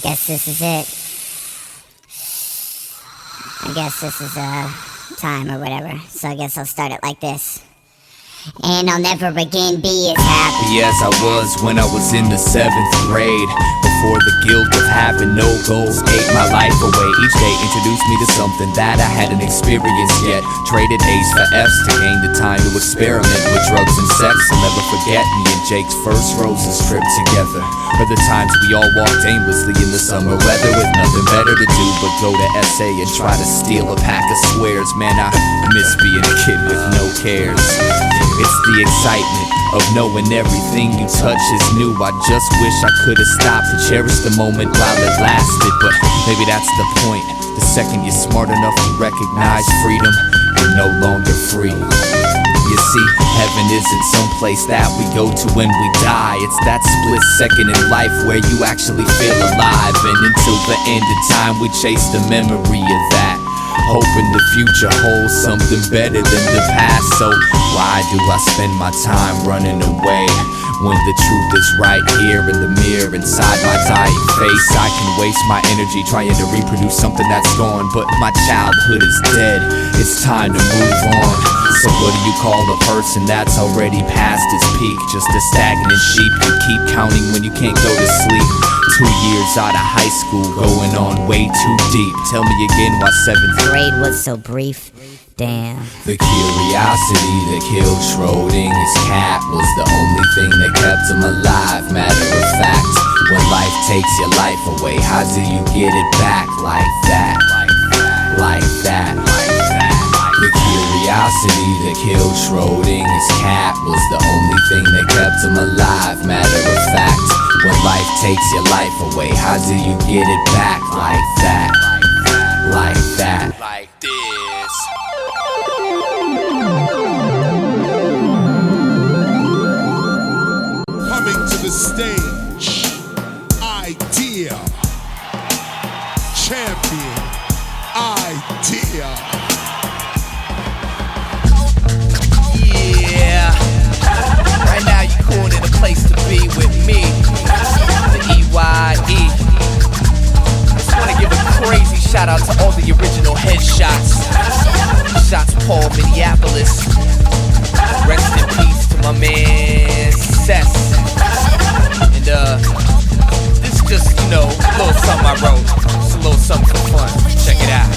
guess this is it. I guess this is time or whatever. So I guess I'll start it like this. And I'll never again be as happy as I was when I was in the 7th grade. Before the guilt of having no goals ate my life away. Each day introduced me to something that I hadn't experienced yet. Traded A's for F's to gain the time to experiment with drugs and sex. I'll never forget me and Jake's first roses trip together. Or the times we all walked aimlessly in the summer weather with nothing better to do but go to SA and try to steal a pack of squares. Man, I miss being a kid with no cares. It's the excitement of knowing everything you touch is new. I just wish I could've stopped and cherished the moment while it lasted. But maybe that's the point. The second you're smart enough to recognize freedom, you're no longer free. You see, heaven isn't some place that we go to when we die. It's that split second in life where you actually feel alive. And until the end of time we chase the memory of that, hoping the future holds something better than the past. So why do I spend my time running away when the truth is right here in the mirror inside my dying face? I can waste my energy trying to reproduce something that's gone, but my childhood is dead. It's time to move on. So what do you call a person that's already past its peak? Just a stagnant sheep you keep counting when you can't go to sleep. 2 years out of high school, going on way too deep. Tell me again why 7th grade was so brief. Damn. The curiosity that killed Schrodinger's cat was the only thing that kept him alive. Matter of fact, when life takes your life away, how do you get it back like that? Like that. The curiosity that killed Schrodinger's cat was the only thing that kept him alive. Matter of fact, when life takes your life away, how do you get it back like that? Like that. Like this. Coming to the stage, idea, champion, idea. Yeah, right now you cool in a place to be with me, the E.Y.E. Just wanna give a crazy shout out to all the original headshots. Shots Paul, Minneapolis. Rest in peace to my man Cess. And this just, a little something I wrote. It's a little something for fun. Check it out.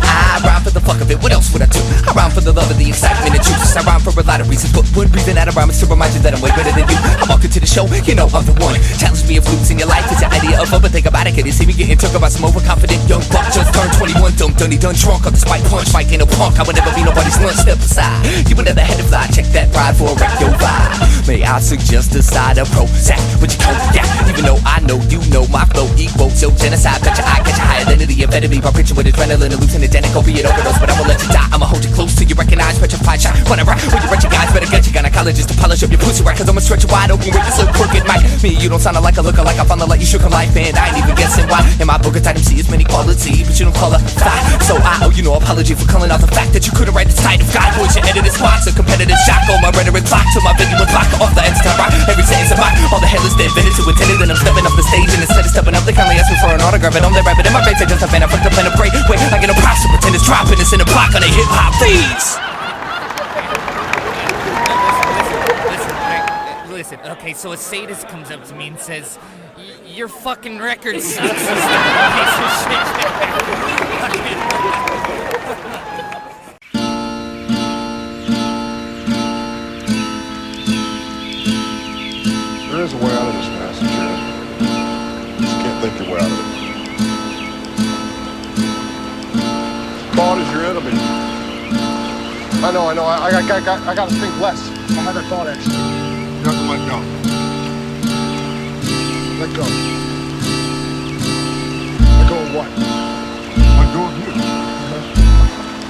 I rhyme for the fuck of it, what else would I do? I rhyme for the love of the excitement and juice. I rhyme for a lot of reasons, but one reason that I rhyme is to remind you that I'm way better than you. I walk into the show, I'm the one. Challenge me if losing your life is your idea of love, but think about it, can you see me getting took about some overconfident young buck? Just turned 21, done drunk off the spike punch. Mike ain't a punk, I would never be nobody's lunch. Step aside, you would never had to fly. Check that ride for a wreck your vibe. May I suggest a side of Prozac with your coke, yeah. Even though I know you know my flow equals your genocide. Bet I catch you higher than the amphetamine. My picture with adrenaline, hallucinogenic, opiate overdose, but I won't let you die. I'ma hold you close till you recognize, petrified shot. When I ride with you, wretched guys, better get your gynecologist to polish up your pussy right, cause I'ma stretch you wide open with this little crooked mic. Me, you don't sound like a looker, like I found the light you shook in life, and I ain't even guessing why. In my book of time, see as many quality, but you don't call a thigh. So I owe you no apology for calling out the fact that you couldn't write this title. God, boys, your edited spots, a competitive shock on my rhetoric clock till my video was blocked off the instant rock. Every sentence of mine, all the headless they invented to intended, and I'm stepping up the stage, and instead of stepping up, they kindly ask me for an autograph, and I'm there rapping in my face. I just have been a fucked up and a break. Wait, I get a props to pretend it's dropping. It's in a block on a hip hop beats. Listen, okay, so a sadist comes up to me and says, your fucking record sucks. Piece of shit. There is a way out of this mess, Jared. You just can't think your way out of it. Thought is your enemy. I know. I gotta think less. I had that thought actually. You have to let go. Let go. Let go of what? Let go of you.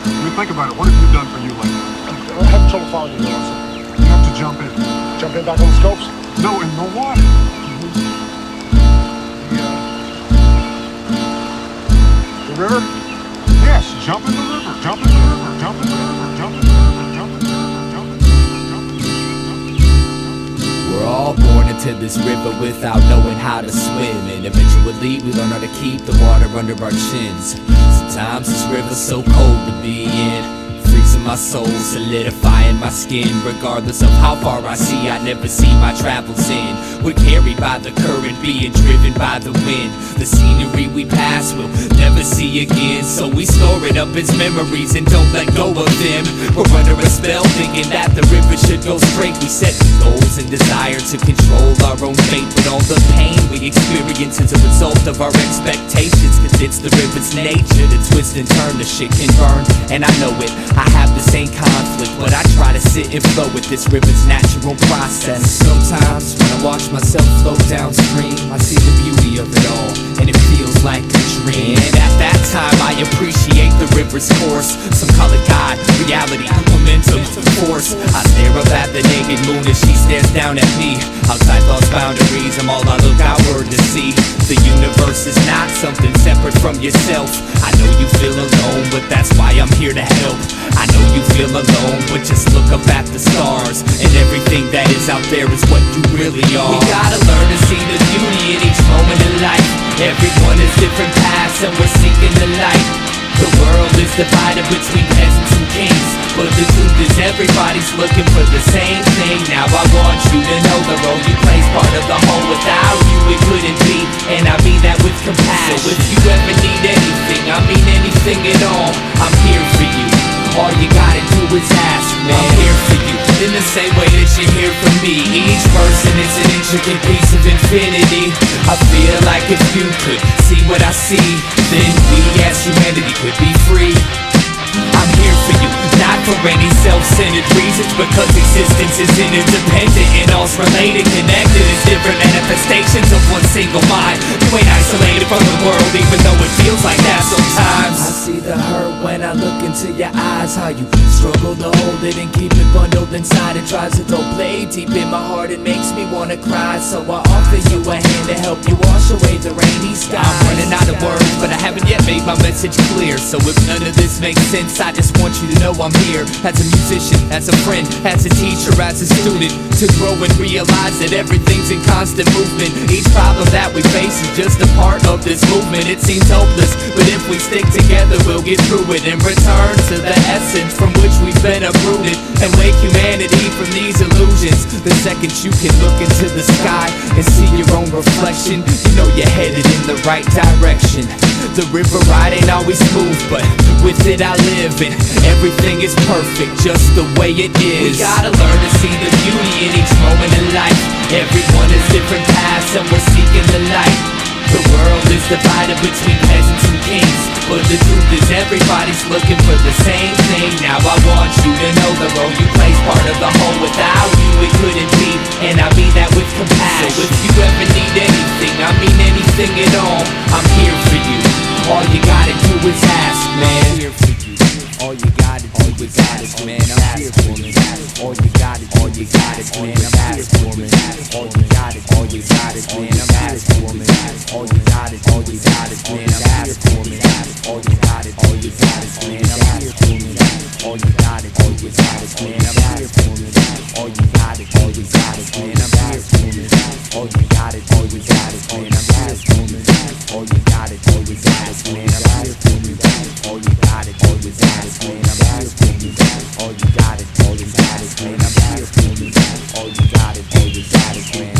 I mean, think about it. What have you done for you lately? I have trouble following you, Nelson. You have to jump in. Jump in back on the scopes? No, in the water. The river? Yes, jump in the river. Jump in the river. Jump in the river. Jump in the river. Jump in the river. Jump in the river. Jump in the river. We're all born into this river without knowing how to swim. And eventually we learn how to keep the water under our chins. Sometimes this river's so cold to be in, freezing my soul, solidifying my skin. Regardless of how far I see, I never see my travels in. We're carried by the current, being driven by the wind. The scenery we pass we'll never see again, so we store it up as memories and don't let go of them. We're under a spell thinking that the river should go straight. We set goals and desire to control our own fate, but all the pain we experience is a result of our expectations. Cause it's the river's nature to twist and turn, the shit can burn, and I know it. I have the same conflict, but I try to sit and flow with this river's natural process. Sometimes when I watch myself flow downstream, I see the beauty of it all, and it feels like a dream. And at that time I appreciate the river's course. Some call it God, reality, momentum, force. I stare up at the naked moon as she stares down at me. Outside thoughts, boundaries, I'm all I look outward to see. The universe is not something separate from yourself. I know you feel alone, but that's why I'm here to help. I know you feel alone, but just look up at the stars, and everything that is out there is what you really are. We gotta learn to see the beauty in each moment of life. Everyone has different paths and we're seeking the light. The world is divided between peasants and kings, but the truth is everybody's looking for the same thing. Now I want you to know the role you play's part of the whole. Without you it couldn't be, and I mean that with compassion. So if you ever need anything, I mean anything at all, I'm here for you. All you gotta do is ask, man. I'm here for you, in the same way that you're here for me. Each person is an intricate piece of infinity. I feel like if you could see what I see, then we as humanity could be free. I'm here for you, not for any self-centered reasons, because existence is interdependent and all's related, connected as different manifestations of one single mind. You ain't isolated from the world, even though it feels like that sometimes. I see the hurt when I look into your eyes, how you struggle to hold it and keep it bundled inside. It drives a dull blade deep in my heart, it makes me wanna cry. So I offer you a hand to help you wash away the rainy skies. I'm running out of words, but I haven't yet made my message clear. So if none of this makes sense, I just want you to know I'm here. As a musician, as a friend, as a teacher, as a student, to grow and realize that everything's in constant movement. Each problem that we face is just a part of this movement. It seems hopeless, but if we stick together we'll get through it and return to the essence from which we've been uprooted, and wake humanity from these illusions. The second you can look into the sky and see your own reflection, you know you're headed in the right direction. The river ride ain't always smooth, but with it I live, and everything is perfect just the way it is. We gotta learn to see the beauty in each moment in life. Everyone has different paths and we're seeking the light. The world is divided between peasants and kings, but the truth is everybody's looking for the same thing. Now I want you to know the role you play's part of the whole. Without you it couldn't be, and I mean that with compassion. So if you ever need anything, I mean anything at all, I'm here for you. All you gotta do is ask, man. I'm here for you. All you gotta do is ask, man. I'm here for you. All you gotta do is ask, man. I'm here for you. All you gotta do is ask, man. I'm here for you. All you gotta do is ask, man. I'm here for you. All you gotta do is ask, man. I'm here for you. All you gotta do is ask, man. I'm here for you. All you gotta do is ask, man. I'm here for you. All you gotta do is ask, man. I'm here for you. All you gotta do is ask, man. I'm here for you. All you gotta do is ask, man. I'm here for you. All you gotta do is ask, man. I'm here for you. All you gotta do is ask, man.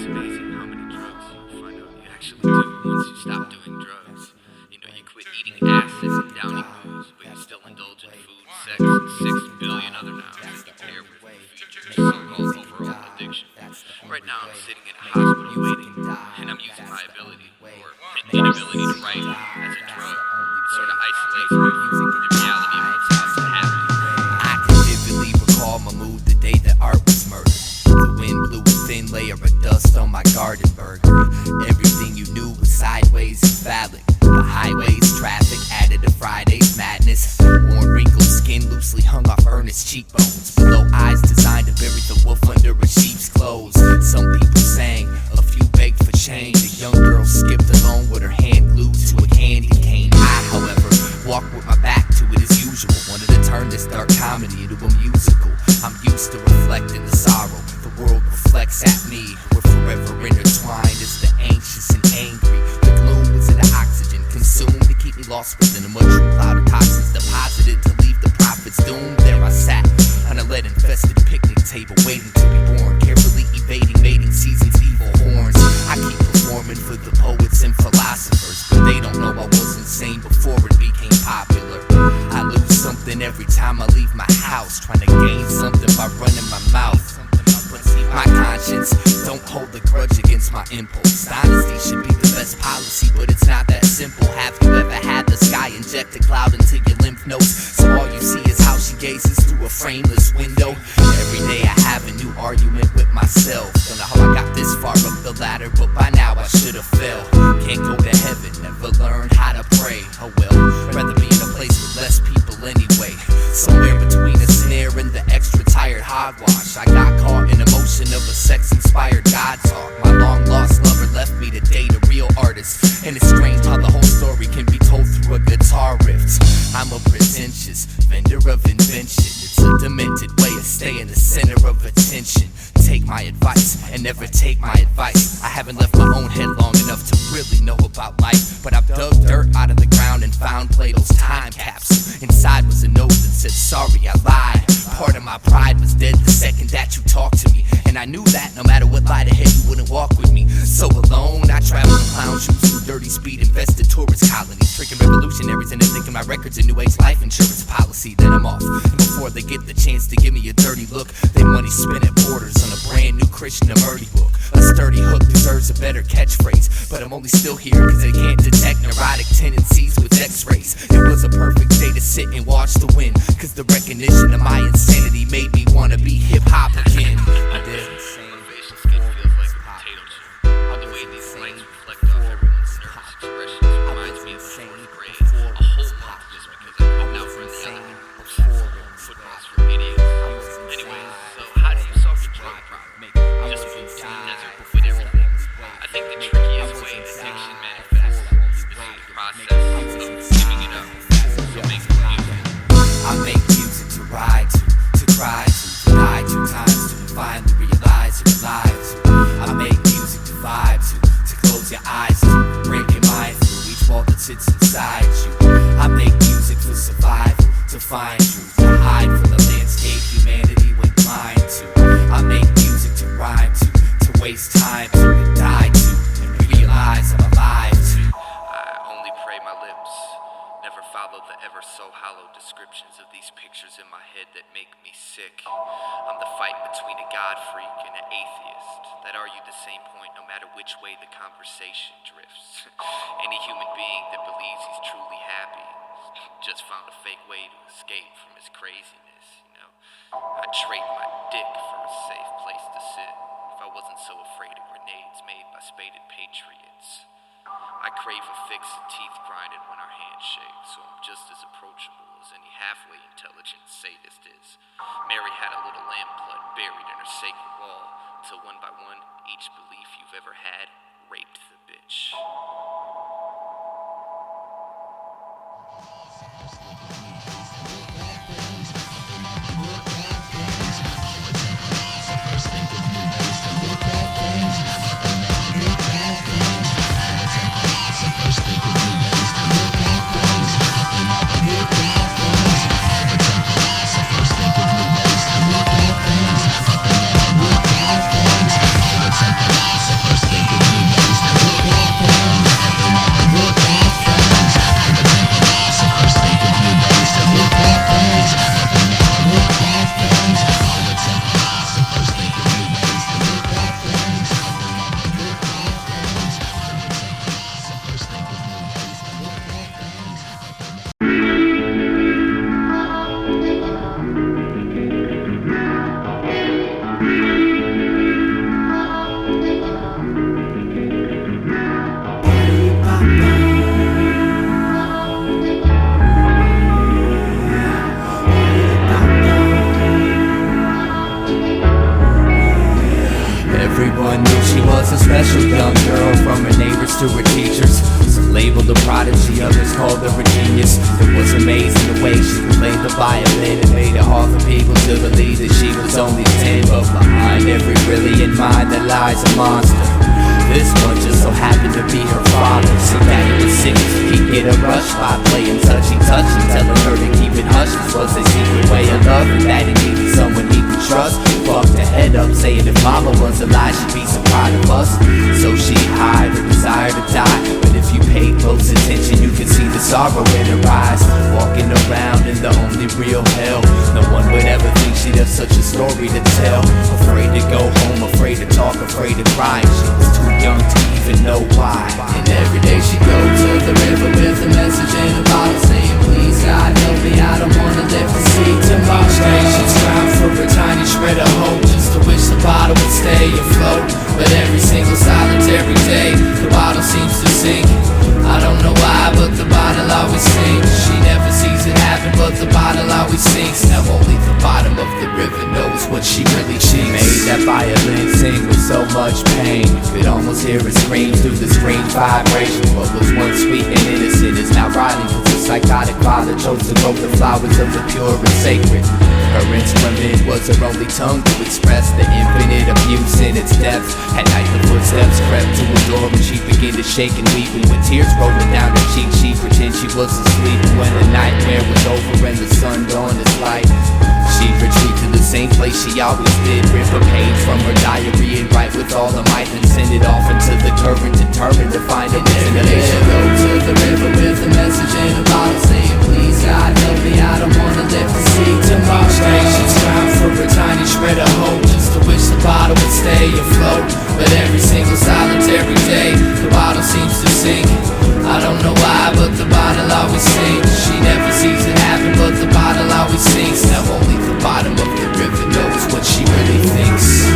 It's amazing how many drugs you find out you actually do once you stop doing drugs. You know, you quit eating acids and downing booze, but you still indulge in food, sex, and 6 billion other nouns that you pair with your so-called overall addiction. Right now, I'm sitting in a hospital waiting, and I'm using my ability, or inability to write, as a drug. It sort of isolates me from the reality of what's about to happen. I can vividly recall my mood the day that art was murdered. The wind blew a thin layer of dust on my garden burger. Everything you knew was sideways and phallic. The highways, traffic added to Friday's madness. Worn, wrinkled skin loosely hung off earnest cheekbones. Below eyes designed to bury the wolf under a sheep's clothes. Some people sang, a few begged for change. A young girl skipped alone with her hand glued to a candy cane. I, however, walked with my back to it as usual. Wanted to turn this dark comedy into a musical. I'm used to reflecting the sorrow. The world reflects at me. We're forever intertwined as the anxious and angry. The gloom was in the oxygen consumed to keep me lost within a mushroom cloud of toxins deposited to leave the prophets doomed. There I sat on a lead-infested picnic table waiting to be born, carefully evading mating season's evil horns. I keep performing for the poets and philosophers, but they don't know I was insane before it became popular. I lose something every time I leave my house, trying to gain something by running my mouth. My conscience don't hold a grudge against my impulse. Honesty should be the best policy, but it's not that simple. Have you ever had the sky inject a cloud into your lymph nodes, so all you see is how she gazes through a frameless window? Every day I have a new argument with myself. Don't know how I got this far up the ladder, but by now I should have fell. Can't go to heaven, never learned how to pray. Oh well, rather be in a place with less people anyway. Somewhere between a snare and the extra tired hogwash, I got caught in emotion of a sex-inspired God talk. My long-lost lover left me to date a real artist, and it's strange how the whole story can be told through a guitar riff. I'm a pretentious vendor of invention. It's a demented way of staying the center of attention. Take my advice and and never take my advice. I haven't left my own head long enough to really know about life, but I've dug dirt out of the ground and found Plato's time capsule. Inside was a note that said, sorry, I lied. Part of my pride was dead the second that you talked to me, and I knew that no matter what lied ahead, you wouldn't walk with me. So alone, I traveled in clown shoes through dirty speed, invested tourist colonies, tricking revolutionaries into thinking my record's a new age life insurance policy. Then I'm off, and before they get the chance to give me a dirty look, they money spin at Borders on a brand new Krishnamurti book. A sturdy hook deserves a better catchphrase, but I'm only still here cause they can't detect neurotic tendencies with x-rays. It was a perfect day to sit and watch the wind, cause the recognition of my insanity made me wanna be hip-hop again. I did. I make music to ride to cry to die 2 times to finally realize you're alive to. I make music to vibe to close your eyes to, break your mind through each wall that sits inside you. I make music for survival, to find truth, to hide from the landscape humanity went blind to. I make music to rhyme to waste time to die to, and realize I'm alive to. I only pray my lips never follow the ever so hollow descriptions of these pictures in my head that make me sick. I'm the fight between a God freak and an atheist that argue the same point no matter which way the conversation drifts. Any human being that believes he's truly happy just found a fake way to escape from his craziness, you know. I'd trade my dick for a safe place to sit if I wasn't so afraid of grenades made by spaded patriots. I crave a fix and teeth grinded when our hands shake, so I'm just as approachable as any halfway intelligent sadist is. Mary had a little lamb blood buried in her sacred wall, till one by one, each belief you've ever had raped the bitch. Everyone knew she was a special young girl, from her neighbors to her teachers. Some labeled a prodigy, others called her a genius. It was amazing the way she played the violin. It made it hard for people to believe that she was only 10, but behind every brilliant mind there lies a monster. This one just so happened to be her father. So daddy was sick, he'd get a rush by playing touchy and telling her to keep it hush. This was a secret way of love, and daddy needed someone he could trust. Fucked her head up, saying if mama was alive, she'd be so proud of us. So she'd hide her desire to die, but if you paid close attention, you could see the sorrow in her eyes. Walking around in the only real hell, no one would ever think she'd have such a story to tell. Afraid to go home, afraid to talk, afraid to cry. She was too young to even know why. And every day she go to the river with a message in a bottle, saying please God help me, I don't wanna live to see tomorrow. Each day she's trying for a tiny shred of hope, just to wish the bottle would stay afloat. But every single solitary day, the bottle seems to sink. I don't know why, but the bottle always sinks. She never sees it happen, but the bottle always sinks. Now only the bottom of the river knows what she really She thinks. made that violin sing with so much pain, you could almost hear it scream through the strange vibration. What was once sweet and innocent is now rotting, cause a psychotic father chose to grow the flowers of the pure and sacred. Her instrument was her only tongue to express the infinite abuse in its depths. At night the footsteps crept to her door when she began to shake and weep, and with tears rolling down her cheeks she pretended she was asleep. When the nightmare was over and the sun dawned its light, she'd retreat to the same place she always did, rip a page from her diary and write with all her might, and send it off into the current, determined to find a destination. Go to the river with a message in a bottle, saying, please God help me, I don't wanna live to see tomorrow. Each day she's trying for a tiny shred of hope, just to wish the bottle would stay afloat. But every single solitary day, the bottle seems to sink. I don't know why, but the bottle always sinks. She never sees it happen, but the bottle always sinks. Now only the bottom of the river knows what she really thinks.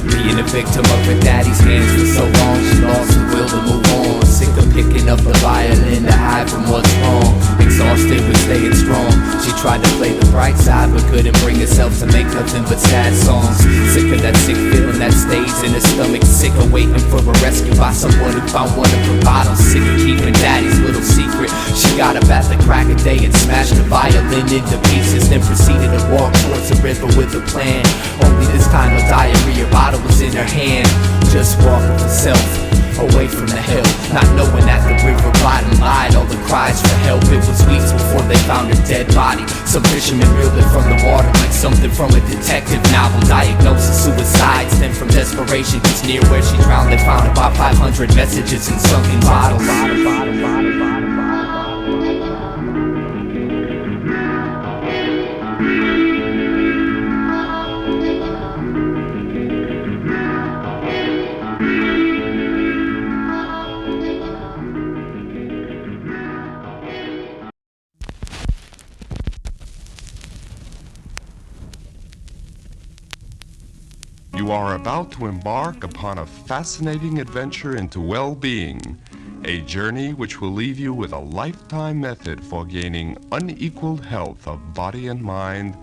Being a victim of her daddy's hands for so long, she lost the will to move on. Sick of picking up the violin to hide from what's wrong. Exhausted with staying strong, she tried to play the bright side, but couldn't bring herself to make nothing but sad songs. Sick of that sick feeling that stays in her stomach. Sick of waiting for a rescue by someone who found one of her bottles. Sick of keeping daddy's little secret. She got up at the crack of day and smashed the violin into pieces, then proceeded to walk towards the river with a plan. Only this time her diary, her bottle was in her hand. Just walking for self, away from the hill, not knowing that the river bottom lied all the cries for help. It was weeks before they found her dead body. Some fishermen reeled it from the water like something from a detective novel. Diagnosis suicide stemmed from desperation, cause near where she drowned they found about 500 messages in sunken bottles. You are about to embark upon a fascinating adventure into well-being, a journey which will leave you with a lifetime method for gaining unequaled health of body and mind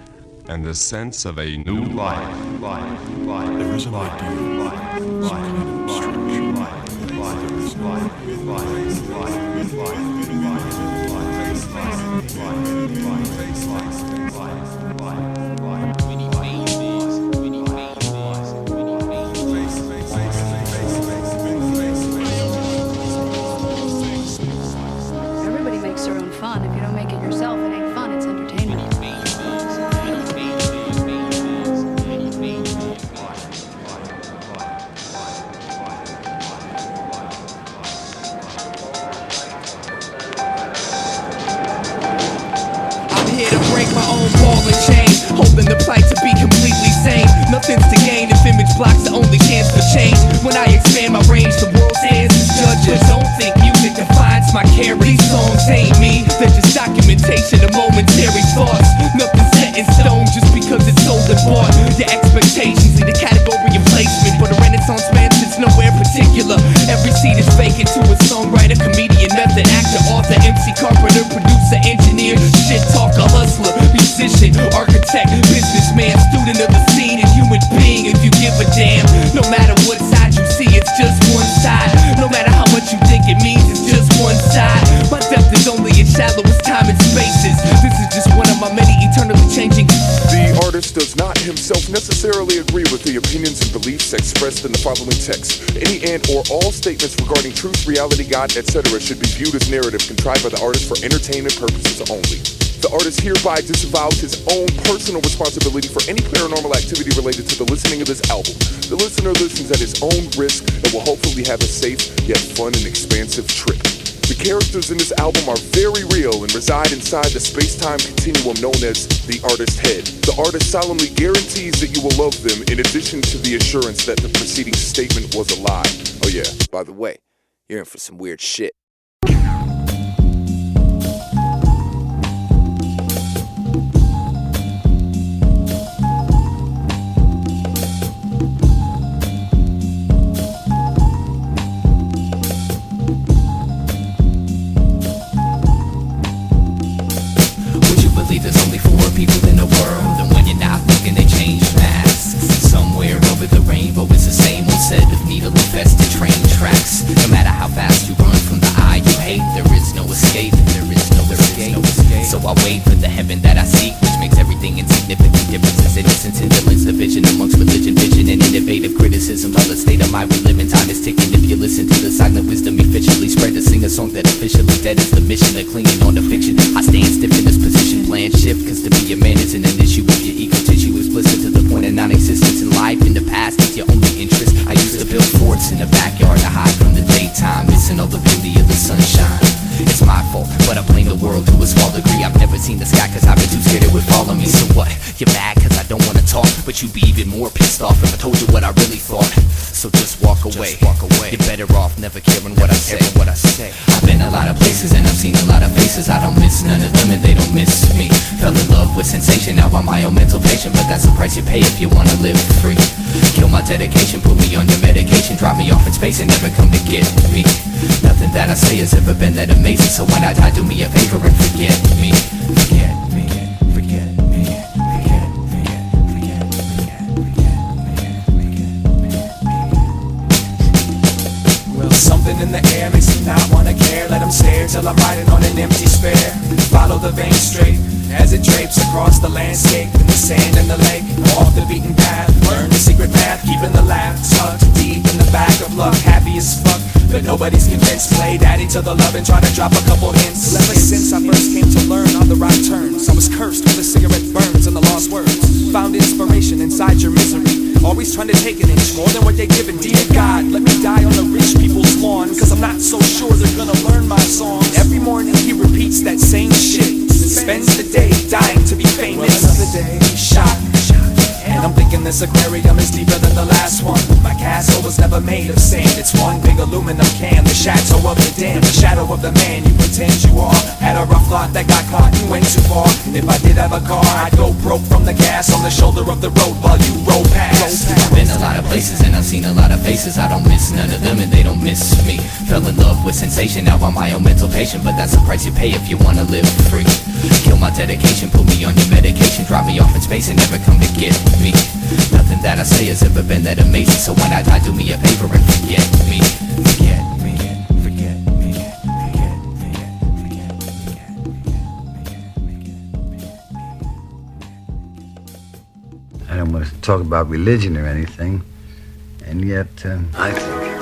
and the sense of a new life. There is an ideal, some kind of strange life. There is life. Everybody makes their own fun. If you don't make it yourself, it ain't fun, it's entertainment. Here to break my own ball and chain, holding the plight to be completely sane. Nothing's to gain if image blocks the only chance for change. When I expand my range, the world stands as judges. Don't think music defines my character. These songs ain't me, they're just documentation of momentary thoughts. Nothing's set in stone just because it's sold and bought. Your expectations lead a category of placement, but a renaissance man sits nowhere particular. Every seat is vacant to a songwriter, comedian, method actor, author, MC, carpenter, producer, engineer, shit talker, hustler, musician, architect, businessman, student of the scene, and human being. If you give a damn, no matter what side you see, it's just one side. No matter how much you think it means, it's just one side. My depth is only as shallow as time and spaces. This is just one of my many eternally changing. The artist does not himself necessarily agree with the opinions and beliefs expressed in the following text. Any and or all statements regarding truth, reality, God, etc. should be viewed as narrative contrived by the artist for entertainment purposes only. The artist hereby disavows his own personal responsibility for any paranormal activity related to the listening of this album. The listener listens at his own risk and will hopefully have a safe, yet fun and expansive trip. The characters in this album are very real and reside inside the space-time continuum known as the artist's head. The artist solemnly guarantees that you will love them in addition to the assurance that the preceding statement was a lie. Oh yeah, by the way, you're in for some weird shit. There's only 4 people in the world, and when you're not looking, they change masks. Somewhere over the rainbow is the same old set of needle infested So I wait for the heaven that I seek, which makes everything insignificant. Differences, innocence, indolence, division amongst religion, vision, and innovative criticism. While the state of mind we live in, time is ticking. If you listen to the silent wisdom efficiently spread, to sing a song that officially dead is the mission of clinging on to fiction. I stand stiff in this position, plan shift, cause to be a man isn't an issue if your ego tissue is blistered to the point of non-existence. In life, in the past, it's your only interest. I used to build forts in the backyard to hide from the daytime, missing all the beauty of the sunshine. It's my fault, but I blame the world to a small degree. I've never seen the sky cause I've been too scared it would follow me. So what? You're mad cause I don't wanna talk, but you'd be even more pissed off if I told you what I really thought. So just walk away. You're better off never caring what I say. I've been a lot of places and I've seen a lot of faces. I don't miss none of them and they don't miss me. Fell in love with sensation, now I'm my own mental patient, but that's the price you pay if you wanna live free. Kill my dedication, put me on your medication, drop me off in space and never come to get me. Nothing that I say has ever been that amazing, so when I die, do me a favor and forget me. Forget me. Forget me. Forget me. Forget me. Well, something in the air makes me not wanna care. Let them stare till I'm riding on an empty spare. Follow the vein straight as it drapes across the landscape, in the sand and the lake, off the beaten path. Learn the secret math, keeping the laugh tucked deep in the back of luck. Happy as fuck, but nobody's convinced. Play daddy to the love and try to drop a couple hints. Ever since I first came to learn all the right turns, I was cursed with a cigarette burns and the lost words. Found inspiration inside your misery, always trying to take an inch more than what they're giving. Dear God, let me die on the rich people's lawn, cause I'm not so sure they're gonna learn my songs. Every morning he repeats that same shit, spends the day dying to be famous. Well, another day, shot. And I'm thinking this aquarium is deeper than the last one. My castle was never made of sand, it's one big aluminum can. The chateau of the dam, the shadow of the man you pretend you are. Had a rough lot that got caught and went too far. And if I did have a car, I'd go broke from the gas on the shoulder of the road while you roll past. I've been a lot of places and I've seen a lot of faces. I don't miss none of them and they don't miss me. Fell in love with sensation, now I'm my own mental patient, but that's the price you pay if you wanna live free. Kill my dedication, put me on your medication, drop me off in space and never come to get me. Nothing that I say has ever been that amazing, so when I die, do me a favor and forget me. Forget me. Forget me. Forget me. Forget me. I don't want to talk about religion or anything, and yet I think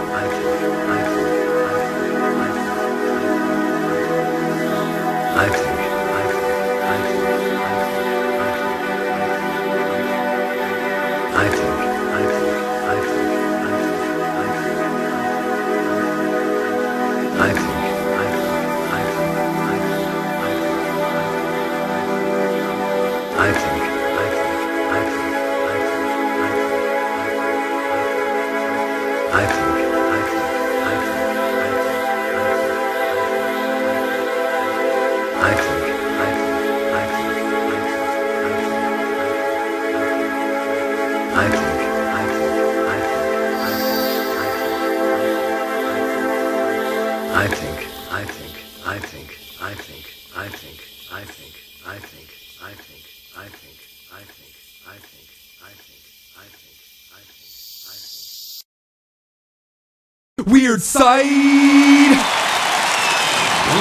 Weird Side!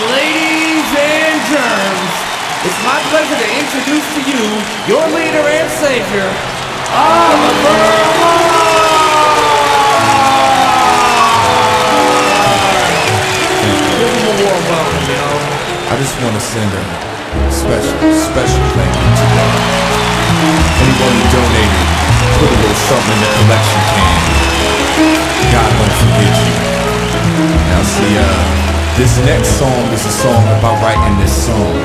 Ladies and germs, it's my pleasure to introduce to you your leader and savior, Oliver Give him a warm welcome, yo. I just want to send a special thank you to anyone who donated, put a little something in the collection can. God won't forget you. Now see, this next song is a song about writing this song.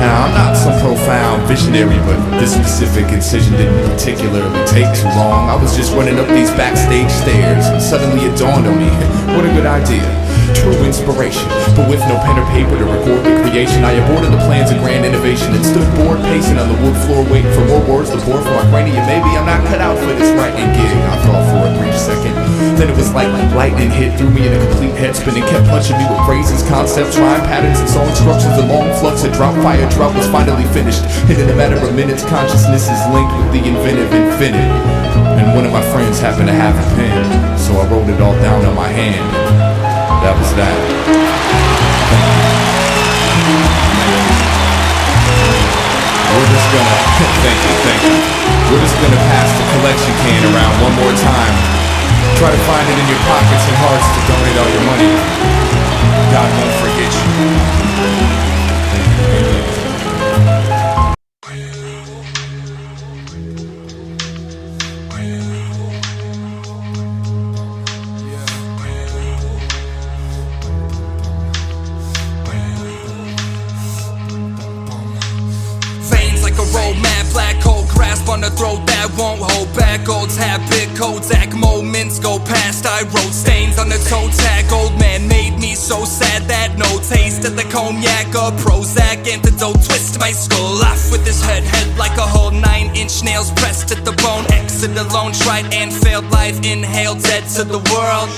Now I'm not some profound visionary, but this specific incision didn't particularly take too long. I was just running up these backstage stairs and suddenly it dawned on me, what a good idea. True inspiration, but with no pen or paper to record the creation, I aborted the plans of grand innovation and stood bored pacing on the wood floor waiting for more words to pour from my cranium. Maybe I'm not cut out for this writing gig, I thought for a brief second. Then it was like lightning hit through me in a complete head spin and kept punching me with phrases, concepts, rhyme patterns, and song structures. The long flux of drop fire drought was finally finished, and in a matter of minutes consciousness is linked with the inventive infinite. And one of my friends happened to have a pen, so I wrote it all down on my hand. That was that. gonna, thank you. We're just gonna pass the collection can around one more time. Try to find it in your pockets and hearts to donate all your money. God won't forget you. Like a road map, black hole grasp on the throat that won't hold back. Old habit, Kodak moments go past. I wrote stains on the toe tag. Old man made me so sad that no taste of the cognac or Prozac antidote twist my skull off with his head like a whole 9-inch nails pressed at the bone. Exit alone, tried and failed life, inhaled dead to the world.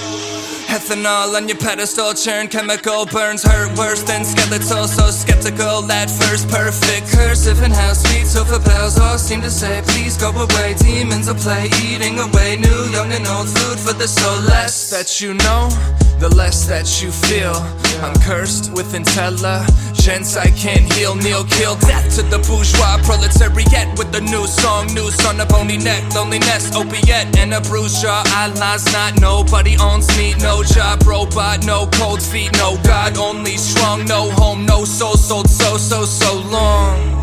Ethanol on your pedestal, churn chemical burns hurt worse than skeletal. So skeptical at first, perfect cursive and how sweet sofa bells all seem to say please go away. Demons of play eating away new, young and old food for the soul. Less that you know, the less that you feel. I'm cursed with intelligence I can't heal. Kneel, kill death to the bourgeois proletariat with a new song, noose on a bony neck, loneliness, opiate, and a bruised jaw. Allah's not nobody owns me, no job, robot, no cold feet, no God, only strong, no home, no soul, sold so long.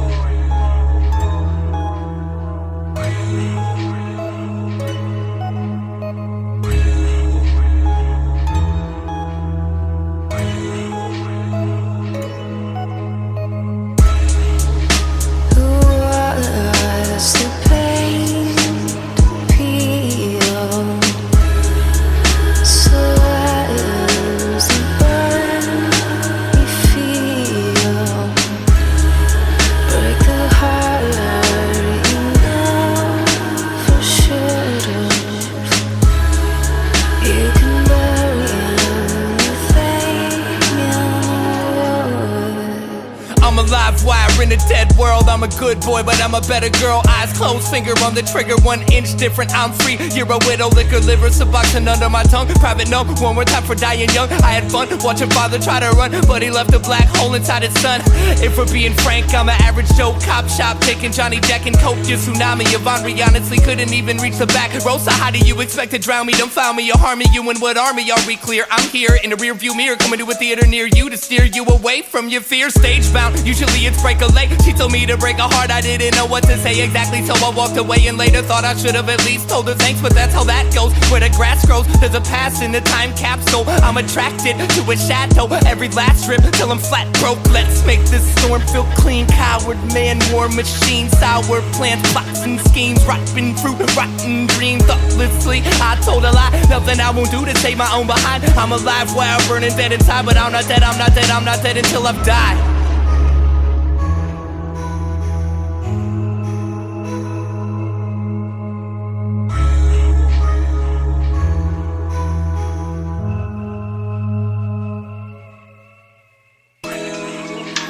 In a dead world, I'm a good boy, but I'm a better girl. Eyes closed, finger on the trigger, 1 inch different. I'm free. You're a widow, liquor, liver, suboxone under my tongue. Private note, one more time for dying young. I had fun watching father try to run, but he left a black hole inside his son. If we're being frank, I'm an average Joe cop shop, taking Johnny Jack and Coke. Your tsunami of Henri honestly couldn't even reach the back row. So how do you expect to drown me? Don't found me or harm me. You and what army are we clear? I'm here in a rear view mirror, coming to a theater near you to steer you away from your fear. Stage bound, usually it's break a leg. She told me to break a heart, I didn't know what to say exactly, so I walked away and later thought I should have at least told her thanks, but that's how that goes. Where the grass grows, there's a past in the time capsule. I'm attracted to a shadow, every last strip till I'm flat broke. Let's make this storm feel clean. Coward man, war machine, sour plants, plots and schemes, rotten fruit, rotten dream. Thoughtlessly, I told a lie, nothing I won't do to save my own behind. I'm alive while burning dead inside, but I'm not dead, I'm not dead, I'm not dead until I've died.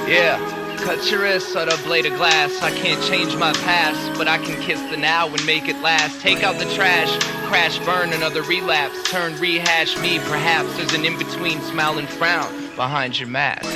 Yeah, cut your wrist on a blade of glass. I can't change my past, but I can kiss the now and make it last. Take out the trash, crash, burn, another relapse. Turn, rehash me, perhaps there's an in-between smile and frown behind your mask.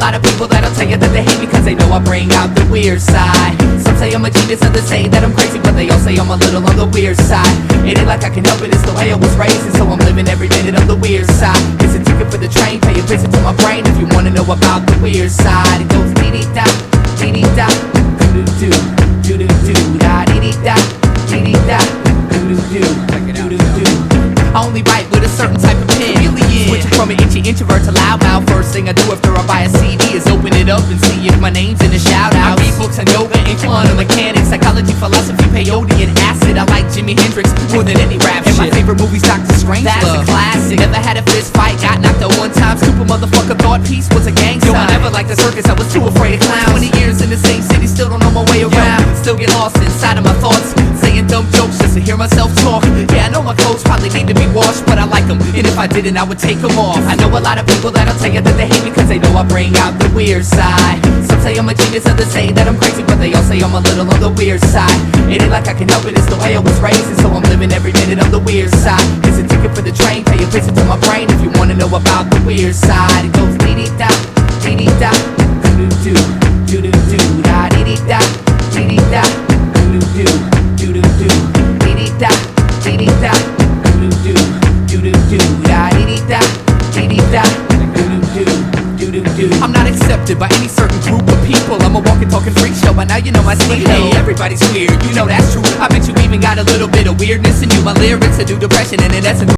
lot of people that'll tell you that they hate me cause they know I bring out the weird side. Some say I'm a genius, others say that I'm crazy, but they all say I'm a little on the weird side. It ain't like I can help it, it's the way I was raised, and so I'm living every minute on the weird side. It's a ticket for the train, pay a visit to my brain if you wanna know about the weird side. It goes dee-dee-da, dee-dee-da, doo-doo-doo, doo-doo-doo, da-dee-dee-da, dee-dee-da, doo-doo-doo, doo-doo-doo. I only write with a certain type of pen. Switching from an itchy introvert to loudmouth. First thing I do after I buy a CD is open it up and see if my name's in the shout-out. I read books on yoga and quantum mechanics, psychology, philosophy, peyote, and acid. I like Jimi Hendrix more than any rap shit. And my favorite movie's Dr. Strangelove. That's a classic. Never had a fist fight, got knocked out one time. Stupid motherfucker thought peace was a gang sign. Yo, I never liked the circus, I was too afraid of clowns. 20 years in the same city, still don't know my way around. Still get lost inside of my thoughts, saying dumb jokes just to hear myself talk. Yeah, I know my clothes probably need to be washed, but I like them, and if I didn't, I would take them off. I know a lot of people that'll tell you that they hate me cause they know I bring out the weird side. Some say I'm a genius, others say that I'm crazy, but they all say I'm a little on the weird side. It ain't like I can help it, it's the way I was raised, and so I'm living every minute on the weird side. It's a ticket for the train, pay a visit to my brain if you wanna know about the weird side. It goes dee-dee-da, dee-dee-da, doo-doo-doo, doo-doo-doo, da-dee-dee-da, dee-dee-da, doo-doo-doo, doo-doo-doo, dee-dee-da, dee-dee-da, doo-doo-doo, doo-doo-doo, da-dee-dee-da, dee-dee-da, doo-doo-doo, doo-doo-doo. I'm not accepted by any certain group of people. I'm a walking, talking freak show, by now you know my speed. Hey, everybody's weird, you know that's true. I bet you even got a little bit of weirdness in you. My lyrics are due depression and in essence